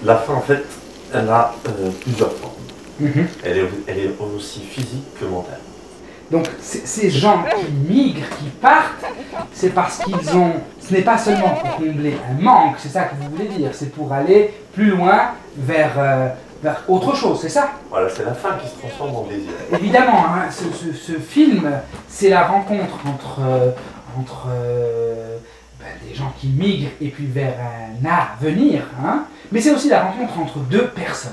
La faim, en fait, elle a plusieurs formes. Mhm. Elle est aussi physique que mentale. Donc ces gens qui migrent, qui partent, c'est parce qu'ils ont... Ce n'est pas seulement pour combler un manque, c'est ça que vous voulez dire, c'est pour aller plus loin vers autre chose, c'est ça? Voilà, c'est la faim qui se transforme en désir. Évidemment, hein, ce film, c'est la rencontre entre des gens qui migrent et puis vers un avenir, hein, mais c'est aussi la rencontre entre deux personnes.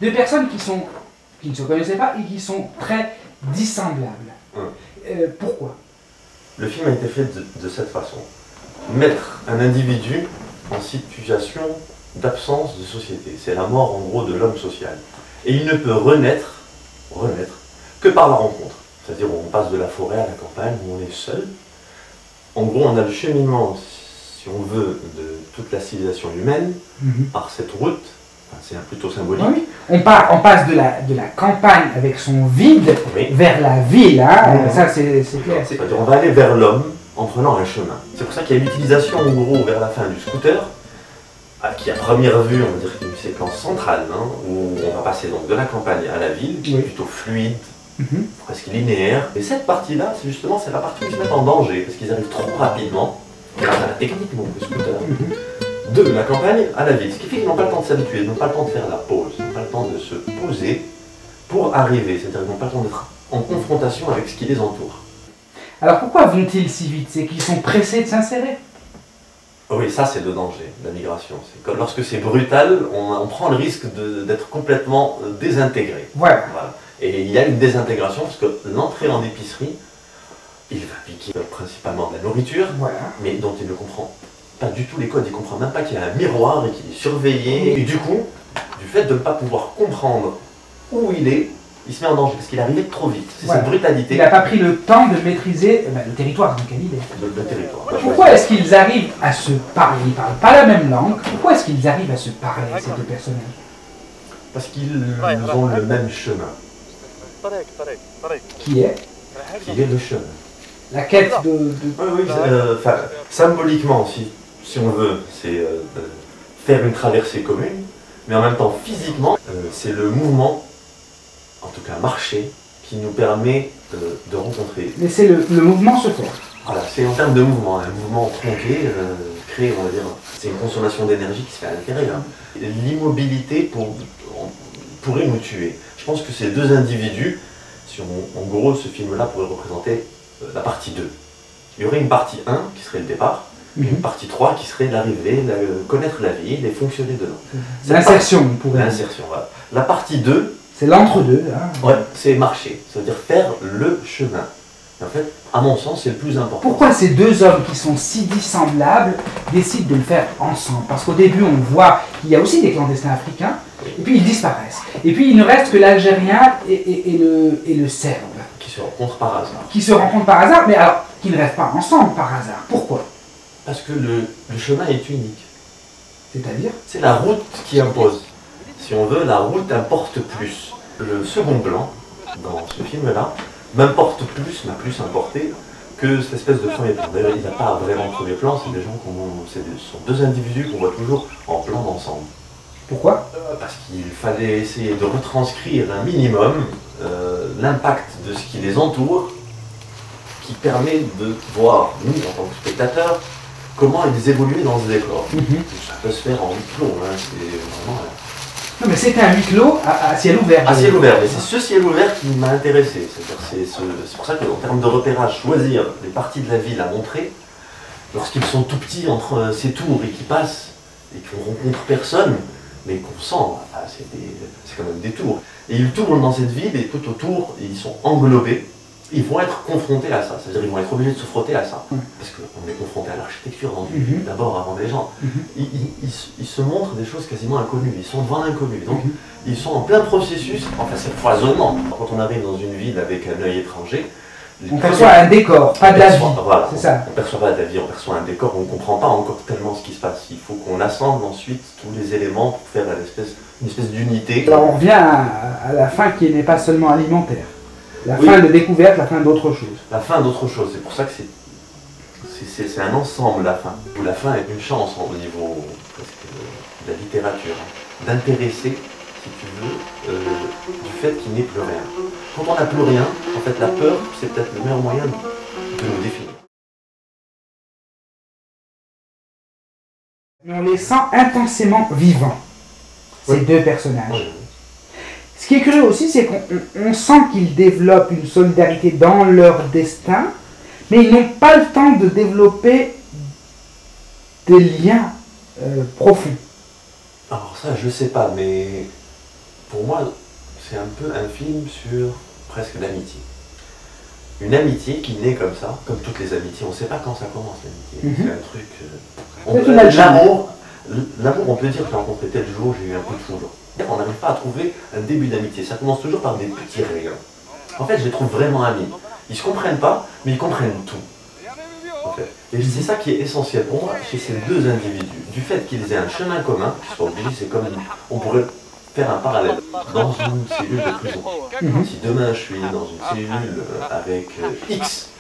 Deux personnes qui ne se connaissaient pas et qui sont très dissemblables. Pourquoi? Le film a été fait de cette façon. Mettre un individu en situation d'absence de société. C'est la mort en gros de l'homme social. Et il ne peut renaître que par la rencontre. C'est-à-dire on passe de la forêt à la campagne où on est seul. En gros on a le cheminement, si on veut, de toute la civilisation humaine par cette route. C'est plutôt symbolique. Oui. On passe de la campagne avec son vide vers la ville. Hein. Ça, c'est clair. C'est-à-dire on va aller vers l'homme en prenant un chemin. C'est pour ça qu'il y a l'utilisation, en gros, vers la fin du scooter, qui à première vue, on va dire, une séquence centrale, hein, où on va passer donc de la campagne à la ville, qui est plutôt fluide, presque linéaire. Et cette partie-là, c'est la partie où ils se mettent en danger, parce qu'ils arrivent trop rapidement, grâce à la technique donc, du scooter. De la campagne à la ville, ce qui fait qu'ils n'ont pas le temps de s'habituer, ils n'ont pas le temps de faire la pause, ils n'ont pas le temps de se poser pour arriver, c'est-à-dire qu'ils n'ont pas le temps d'être en confrontation avec ce qui les entoure. Alors pourquoi vont-ils si vite? C'est qu'ils sont pressés de s'insérer? Oui, ça c'est le danger, la migration. C'est lorsque c'est brutal, on prend le risque d'être complètement désintégré. Voilà. Et il y a une désintégration parce que l'entrée en épicerie, il va piquer principalement de la nourriture, mais dont il ne comprend pas du tout les codes, il ne comprend même pas qu'il y a un miroir et qu'il est surveillé. Et du coup, du fait de ne pas pouvoir comprendre où il se met en danger parce qu'il arrivait trop vite. C'est cette brutalité. Il n'a pas pris le temps de maîtriser le territoire dans lequel il est. Le territoire. Pourquoi est-ce qu'ils arrivent à se parler? Ils ne parlent pas la même langue. Pourquoi est-ce qu'ils arrivent à se parler, ces deux personnages? Parce qu'ils ont le même chemin. Qui est le chemin. La quête de... Oui, symboliquement, si on veut, c'est faire une traversée commune, mais en même temps, physiquement, c'est le mouvement, en tout cas marcher, qui nous permet de rencontrer. Mais c'est le mouvement se fait. Voilà, c'est en termes de mouvement, un mouvement tronqué, créé, on va dire, c'est une consommation d'énergie qui se fait à l'intérieur. L'immobilité pourrait nous tuer. Je pense que ces deux individus, en gros, ce film-là pourrait représenter la partie 2. Il y aurait une partie 1 qui serait le départ, et une partie 3 qui serait l'arrivée, connaître la ville et fonctionner dedans. L'insertion, on pourrait dire. L'insertion, voilà. La partie 2, c'est l'entre-deux. Hein. Ouais, c'est marcher, c'est-à-dire faire le chemin. Et en fait, à mon sens, c'est le plus important. Pourquoi ces deux hommes qui sont si dissemblables décident de le faire ensemble? Parce qu'au début, on voit qu'il y a aussi des clandestins africains, et puis ils disparaissent. Et puis il ne reste que l'Algérien et le Serbe. Qui se rencontrent par hasard. Qui se rencontrent par hasard, mais alors, qui ne restent pas ensemble par hasard. Pourquoi? Parce que le chemin est unique. C'est-à-dire? C'est la route qui impose. Si on veut, la route importe plus. Le second plan, dans ce film-là, m'importe plus, m'a plus importé que cette espèce de premier plan. D'ailleurs, il n'a pas vraiment de premier plan, c'est des gens ce sont deux individus qu'on voit toujours en plan d'ensemble. Pourquoi? Parce qu'il fallait essayer de retranscrire un minimum l'impact de ce qui les entoure, qui permet de voir, nous, en tant que spectateurs, comment ils évoluent dans ce décor. Ça peut se faire en huis clos, hein, c'est vraiment... Non, mais c'est un huis clos à ciel ouvert. À ciel ouvert, mais c'est ce ciel ouvert qui m'a intéressé. C'est pour ça qu'en termes de repérage, choisir les parties de la ville à montrer, lorsqu'ils sont tout petits entre ces tours et qu'ils passent, et qu'on rencontre personne, mais qu'on sent, c'est quand même des tours. Et ils tournent dans cette ville, et tout autour, ils sont englobés. Ils vont être confrontés à ça, c'est-à-dire ils vont être obligés de se frotter à ça. Parce qu'on est confronté à l'architecture dans une ville, d'abord avant les gens. Ils se montrent des choses quasiment inconnues, ils sont devant l'inconnu. Donc ils sont en plein processus, enfin c'est le foisonnement. Quand on arrive dans une ville avec un œil étranger, on perçoit un décor, pas de la vie. Voilà, c'est ça. On ne perçoit pas de la vie, on perçoit un décor, on ne comprend pas encore tellement ce qui se passe. Il faut qu'on assemble ensuite tous les éléments pour faire une espèce d'unité. Alors on revient à la fin qui n'est pas seulement alimentaire. La fin de découverte, la fin d'autre chose. La fin d'autre chose, c'est pour ça que C'est un ensemble, la fin. Où la fin est une chance au niveau presque, de la littérature, hein, d'intéresser, si tu veux, du fait qu'il n'est plus rien. Quand on n'a plus rien, en fait, la peur, c'est peut-être le meilleur moyen de nous définir. Mais on les sent intensément vivants, ces deux personnages. Ouais. Ce qui est curieux aussi, c'est qu'on sent qu'ils développent une solidarité dans leur destin, mais ils n'ont pas le temps de développer des liens profonds. Alors ça, je sais pas, mais pour moi, c'est un peu un film sur presque l'amitié. Une amitié qui naît comme ça, comme toutes les amitiés. On ne sait pas quand ça commence, l'amitié. C'est un truc... L'amour, on peut dire que j'ai rencontré tel jour, j'ai eu un coup de foudre. On n'arrive pas à trouver un début d'amitié. Ça commence toujours par des petits rires. En fait, je les trouve vraiment amis. Ils ne se comprennent pas, mais ils comprennent tout. En fait. Et c'est ça qui est essentiel pour moi chez ces deux individus. Du fait qu'ils aient un chemin commun, qu'ils soient obligés, c'est comme on pourrait faire un parallèle dans une cellule de prison. Si demain je suis dans une cellule avec X,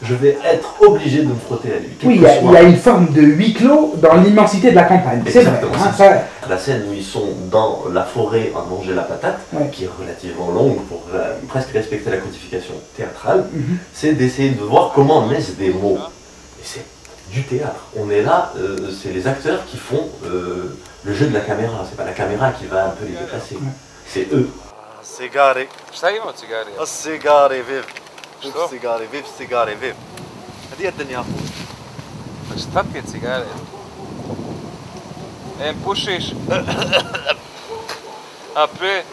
je vais être obligé de me frotter à lui. Oui, il y a une forme de huis clos dans l'immensité de la campagne. C'est vrai. La scène où ils sont dans la forêt à manger la patate, qui est relativement longue pour presque respecter la codification théâtrale, c'est d'essayer de voir comment naissent des mots. Et c'est du théâtre. On est là, c'est les acteurs qui font le jeu de la caméra. C'est pas la caméra qui va un peu les déplacer. C'est eux. Cigare. Šta ima od cigare? Cigare viv. Što? Cigare viv, cigare viv. Gdje je denja? Pa šta ti je cigare? Pušiš? A pre?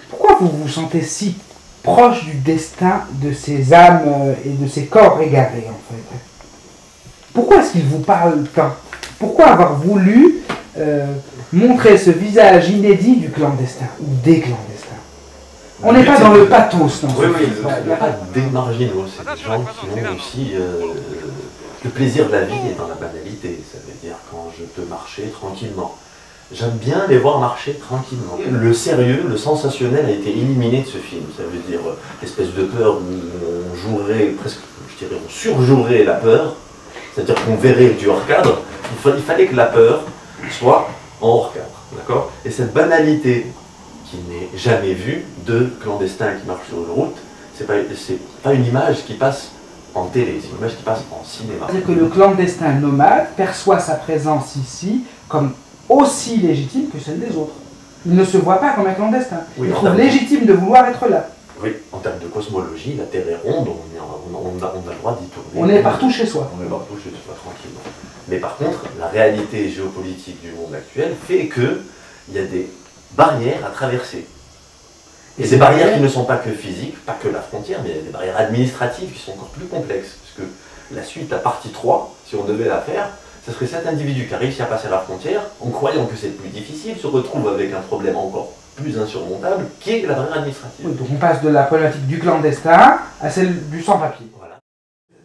Pourquoi vous vous sentez si proche du destin de ces âmes et de ces corps égarés, en fait? Pourquoi est-ce qu'il vous parle tant? Pourquoi avoir voulu montrer ce visage inédit du clandestin, ou des clandestins? On n'est pas dans le pathos, non? Oui, il n'y a pas des marginaux, c'est des gens qui ont aussi... le plaisir de la vie est dans la banalité, ça veut dire quand je peux marcher tranquillement. J'aime bien les voir marcher tranquillement. Le sérieux, le sensationnel a été éliminé de ce film. Ça veut dire l'espèce de peur où on jouerait, presque, je dirais, on surjouerait la peur. C'est-à-dire qu'on verrait du hors-cadre. Il fallait que la peur soit en hors-cadre. D'accord? Et cette banalité qui n'est jamais vue de clandestins qui marchent sur une route, c'est pas une image qui passe en télé, c'est une image qui passe en cinéma. C'est-à-dire que le clandestin nomade perçoit sa présence ici comme aussi légitime que celle des autres. Il ne se voit pas comme un clandestin. Oui, il trouve légitime de vouloir être là. Oui, en termes de cosmologie, la Terre est ronde, on a le droit d'y tourner. On est partout chez soi. On est partout chez soi, tranquillement. Mais par contre, la réalité géopolitique du monde actuel fait qu'il y a des barrières à traverser. Et ces barrières qui ne sont pas que physiques, pas que la frontière, mais il y a des barrières administratives qui sont encore plus complexes. Parce que la suite, la partie 3, si on devait la faire, ce serait cet individu qui a réussi à passer la frontière, en croyant que c'est plus difficile, se retrouve avec un problème encore plus insurmontable, qui est la barrière administrative. Oui, donc on passe de la problématique du clandestin à celle du sans-papier. Voilà.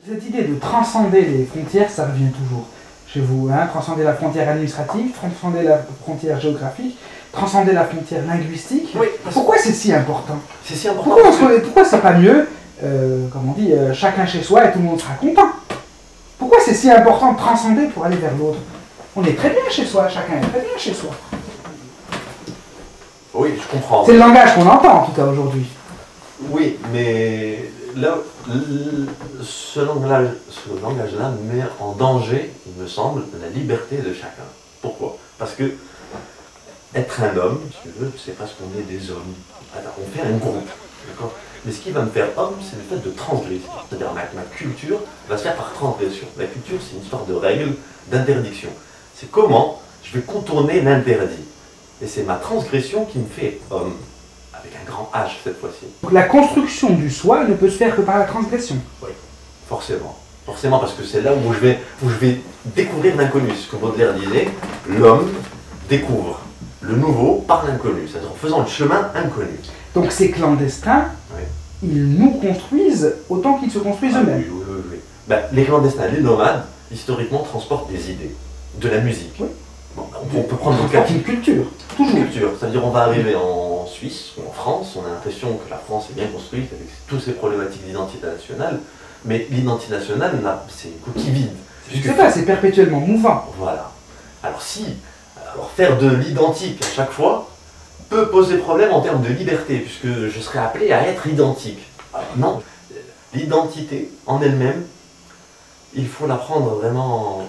Cette idée de transcender les frontières, ça revient toujours chez vous. Hein, transcender la frontière administrative, transcender la frontière géographique, transcender la frontière linguistique. Oui, pourquoi c'est si important? C'est si important. Pourquoi c'est pas mieux, comme on dit, chacun chez soi et tout le monde sera content? Pourquoi c'est si important de transcender pour aller vers l'autre? On est très bien chez soi, chacun est très bien chez soi. Oui, je comprends. C'est le langage qu'on entend en tout cas aujourd'hui. Oui, mais là, ce langage-là met en danger, il me semble, la liberté de chacun. Pourquoi? Parce que être un homme, si tu veux, c'est parce qu'on est des hommes. Alors, on fait un groupe, d'accord? Mais ce qui va me faire homme, c'est le fait de transgresser. C'est-à-dire ma culture va se faire par transgression. La culture, c'est une histoire de règles, d'interdiction. C'est comment je vais contourner l'interdit. Et c'est ma transgression qui me fait homme, avec un grand H cette fois-ci. Donc la construction du soi ne peut se faire que par la transgression. Oui, forcément. Forcément, parce que c'est là où je vais découvrir l'inconnu. Ce que Baudelaire disait, l'homme découvre le nouveau par l'inconnu, c'est-à-dire en faisant le chemin inconnu. Donc ces clandestins, ils nous construisent autant qu'ils se construisent eux-mêmes. Oui. Ben, les clandestins, les nomades, historiquement transportent des idées, de la musique. Oui. Bon, on peut prendre le cas une culture. toujours culture. C'est-à-dire on va arriver en Suisse ou en France, on a l'impression que la France est bien construite avec toutes ces problématiques d'identité nationale, mais l'identité nationale, c'est une coquille vide. Je sais pas, c'est perpétuellement mouvant. Voilà. Alors faire de l'identique à chaque fois peut poser problème en termes de liberté, puisque je serais appelé à être identique. Alors, non, l'identité en elle-même, il faut la prendre vraiment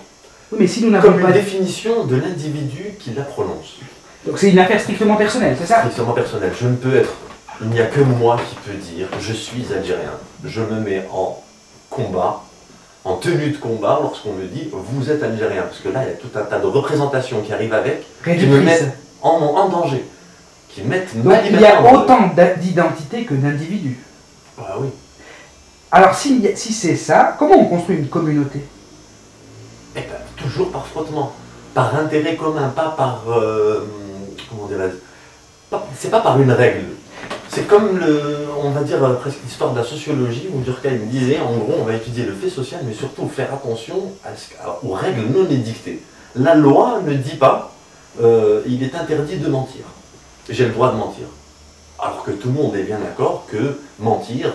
Oui, mais si nous n'avons comme une pas... définition de l'individu qui la prononce. Donc c'est une affaire strictement personnelle, c'est ça? Strictement personnel. Je ne peux être, il n'y a que moi qui peux dire je suis algérien. Je me mets en combat, en tenue de combat lorsqu'on me dit vous êtes algérien. Parce que là, il y a tout un tas de représentations qui arrivent avec, qui me mettent en danger, qui mettent ma Donc il y liberté a en danger. autant d'identités que d'individus. Ah oui. Alors si c'est ça, comment on construit une communauté? Eh ben, toujours par frottement, par intérêt commun, pas par, comment dirais-je, c'est pas par une règle. C'est comme on va dire presque l'histoire de la sociologie où Durkheim disait, en gros, on va étudier le fait social, mais surtout faire attention aux règles non édictées. La loi ne dit pas, il est interdit de mentir. J'ai le droit de mentir. Alors que tout le monde est bien d'accord que mentir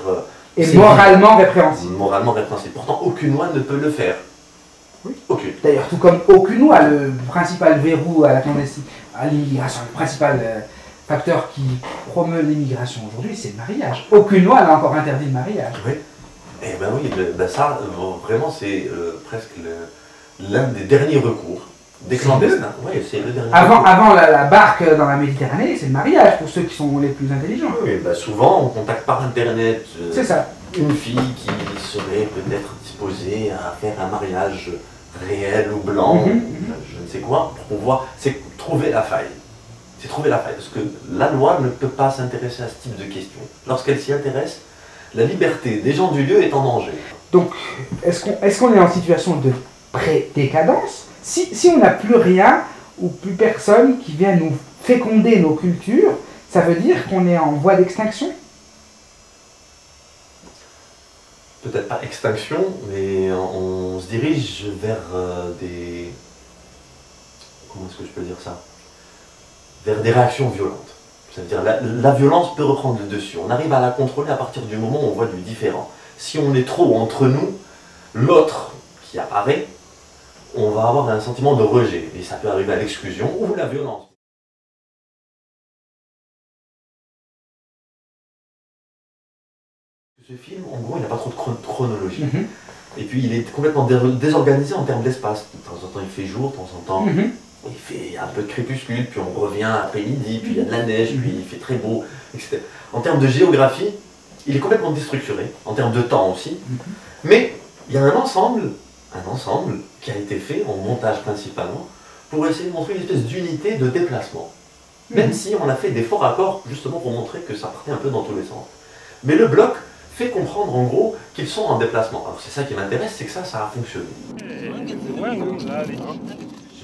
Et moralement répréhensible. Moralement répréhensible. Pourtant, aucune loi ne peut le faire. Oui. Aucune. D'ailleurs, tout comme aucune loi, le principal verrou à la clandestinité, à l'immigration, le principal facteur qui promeut l'immigration aujourd'hui, c'est le mariage. Aucune loi n'a encore interdit le mariage. Oui. Eh ben oui, ça, vraiment, c'est presque l'un des derniers recours des clandestins. Oui, c'est le dernier recours. Avant la barque dans la Méditerranée, c'est le mariage pour ceux qui sont les plus intelligents. Oui, ben souvent, on contacte par Internet C'est ça. une fille qui serait peut-être disposée à faire un mariage réel ou blanc, je ne sais quoi, pour pouvoir. C'est trouver la faille. C'est trouver la faille, parce que la loi ne peut pas s'intéresser à ce type de questions. Lorsqu'elle s'y intéresse, la liberté des gens du lieu est en danger. Donc, est-ce qu'on est en situation de pré-décadence? Si on n'a plus rien ou plus personne qui vient nous féconder nos cultures, ça veut dire qu'on est en voie d'extinction? Peut-être pas extinction, mais on se dirige vers des... Comment est-ce que je peux dire ça? Vers des réactions violentes. C'est-à-dire la violence peut reprendre le dessus. On arrive à la contrôler à partir du moment où on voit du différent. Si on est trop entre nous, l'autre qui apparaît, on va avoir un sentiment de rejet. Et ça peut arriver à l'exclusion ou la violence. Ce film, en gros, il n'a pas trop de chronologie. Et puis il est complètement désorganisé en termes d'espace. De temps en temps il fait jour, de temps en temps il fait un peu de crépuscule, puis on revient après-midi, puis il y a de la neige, puis il fait très beau, etc. En termes de géographie, il est complètement déstructuré, en termes de temps aussi. Mais il y a un ensemble qui a été fait, en montage principalement, pour essayer de montrer une espèce d'unité de déplacement. Même si on a fait des faux raccords, justement pour montrer que ça partait un peu dans tous les sens. Mais le bloc fait comprendre en gros qu'ils sont en déplacement. Alors c'est ça qui m'intéresse, c'est que ça a fonctionné. J'ai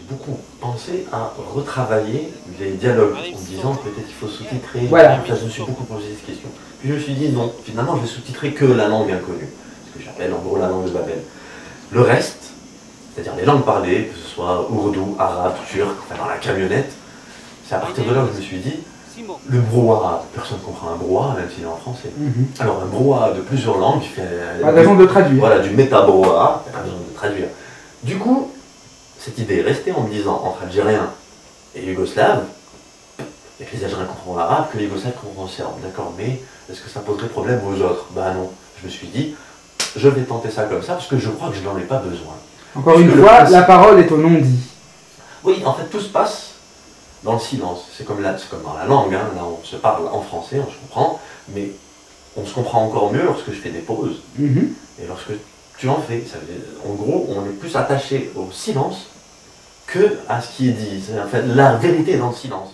beaucoup pensé à retravailler les dialogues en me disant peut-être qu'il faut sous-titrer. Voilà. Là, je me suis beaucoup posé cette question. Puis je me suis dit non, finalement je vais sous-titrer que la langue inconnue, ce que j'appelle en gros la langue de Babel. Le reste, c'est-à-dire les langues parlées, que ce soit ourdou, arabe, turc, enfin dans la camionnette, c'est à partir de là que je me suis dit le brouhaha, personne ne comprend un brouhaha, même s'il est en français. Alors un brouhaha de plusieurs langues, qui fait pas besoin de traduire. Voilà, du méta-brouhaha, pas besoin de traduire. Du coup, cette idée est restée en me disant, entre Algériens et Yougoslaves, il y a que les Algériens comprennent l'arabe, que les Yougoslaves comprennent le serbe, d'accord, mais est-ce que ça poserait problème aux autres? Ben non. Je me suis dit, je vais tenter ça comme ça, parce que je crois que je n'en ai pas besoin. Encore une fois, la parole est au non-dit. Oui, en fait, tout se passe dans le silence. C'est comme dans la langue, hein. Là on se parle en français, on se comprend, mais on se comprend encore mieux lorsque je fais des pauses. Et lorsque tu en fais, ça veut dire, en gros, on est plus attaché au silence que à ce qui est dit. En fait, la vérité est dans le silence.